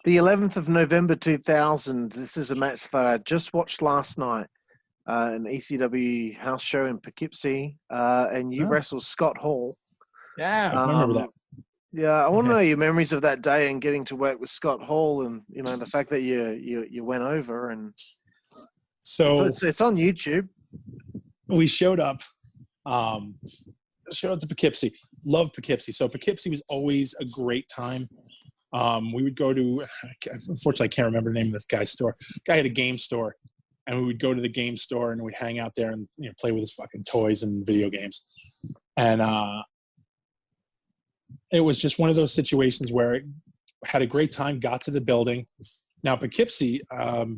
The 11th of November 2000. This is a match that I just watched last night. An ECW house show in Poughkeepsie, and you wrestled Scott Hall. Yeah, I remember that. Yeah, I want to know your memories of that day and getting to work with Scott Hall, and the fact that you went over, and so it's on YouTube. We showed up to Poughkeepsie. Love Poughkeepsie. So Poughkeepsie was always a great time. We would go to, unfortunately, I can't remember the name of this guy's store. Guy had a game store, and we would go to the game store and we'd hang out there and play with his fucking toys and video games. And it was just one of those situations where I had a great time, got to the building. Now, Poughkeepsie,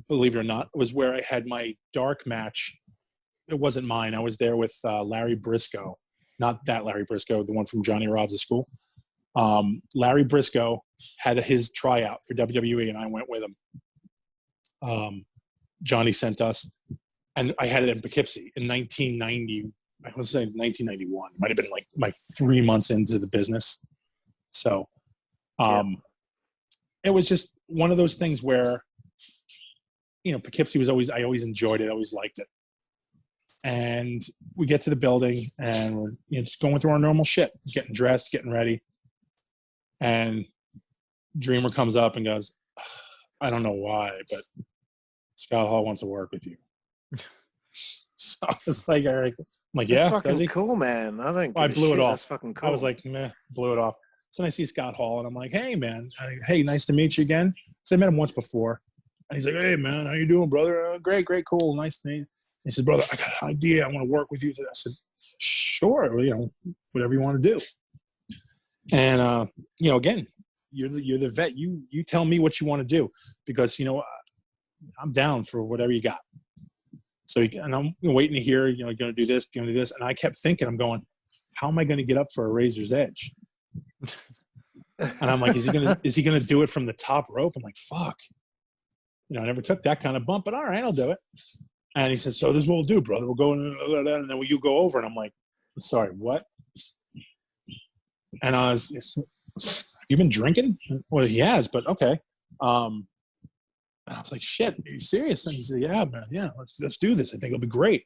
believe it or not, was where I had my dark match. It wasn't mine. I was there with Larry Briscoe. Not that Larry Briscoe, the one from Johnny Rods' school. Larry Briscoe had his tryout for WWE, and I went with him. Johnny sent us, and I had it in Poughkeepsie in 1990. I was saying 1991. It might have been like my 3 months into the business. So it was just one of those things where, Poughkeepsie was always, I always enjoyed it. I always liked it. And we get to the building and we're just going through our normal shit, getting dressed, getting ready. And Dreamer comes up and goes, I don't know why, but Scott Hall wants to work with you. So I was like, all right. I'm like, yeah, that's fucking cool, man. I blew it off. That's fucking cool. I was like, meh, blew it off. So then I see Scott Hall and I'm like, hey, man. Hey, nice to meet you again. So I met him once before. And he's like, hey, man, how you doing, brother? Great, cool. Nice to meet you. He said, brother, I got an idea. I want to work with you. I said, sure, whatever you want to do. And, again, you're the vet. You tell me what you want to do because, I'm down for whatever you got. So, and I'm waiting to hear, you're going to do this, going to do this. And I kept thinking, I'm going, how am I going to get up for a razor's edge? And I'm like, is he going to do it from the top rope? I'm like, fuck. I never took that kind of bump, but all right, I'll do it. And he said, so this is what we'll do, brother. We'll go in, and then you go over. And I'm like, sorry, what? And I was, have you been drinking? Well, he has, but okay. And I was like, shit, are you serious? And he said, yeah, man, yeah, let's do this. I think it'll be great.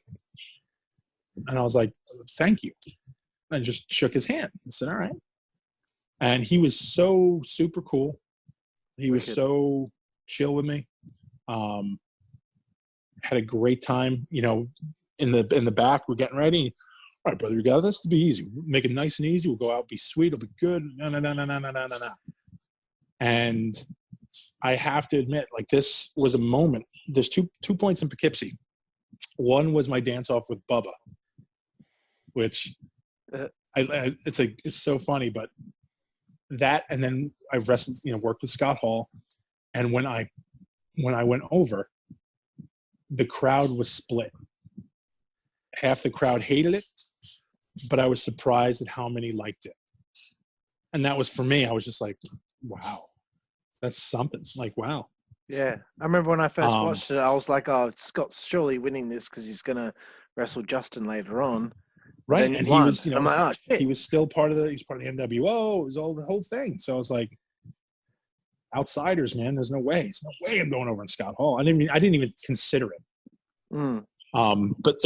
And I was like, thank you. And I just shook his hand. I said, all right. And he was so super cool. He was so chill with me. Had a great time, in the back. We're getting ready. All right, brother, you got this to be easy. We'll make it nice and easy. We'll go out, be sweet. It'll be good. No. And I have to admit, like, this was a moment. There's two points in Poughkeepsie. One was my dance off with Bubba, which it's so funny, but that, and then I wrestled, worked with Scott Hall. And when I went over, the crowd was split. Half the crowd hated it, but I was surprised at how many liked it. And that was for me. I was just like, wow, that's something. Like, wow. Yeah. I remember when I first watched it, I was like, oh, Scott's surely winning this because he's going to wrestle Justin later on. Right. And he was, I'm like, oh, shit. He was still part of the NWO. It was all the whole thing. So I was like, outsiders, man, there's no way I'm going over in Scott Hall. I didn't even consider it. But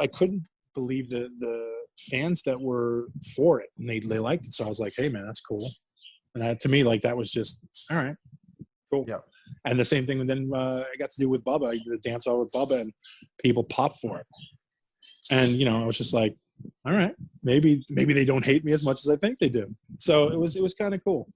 I couldn't believe the fans that were for it, and they liked it. So I was like, hey, man, that's cool. And to me, like, that was just all right, cool. Yeah. And the same thing then I got to do with Bubba. I did a dance off with Bubba, and people popped for it. And I was just like, all right, maybe they don't hate me as much as I think they do. So it was kind of cool.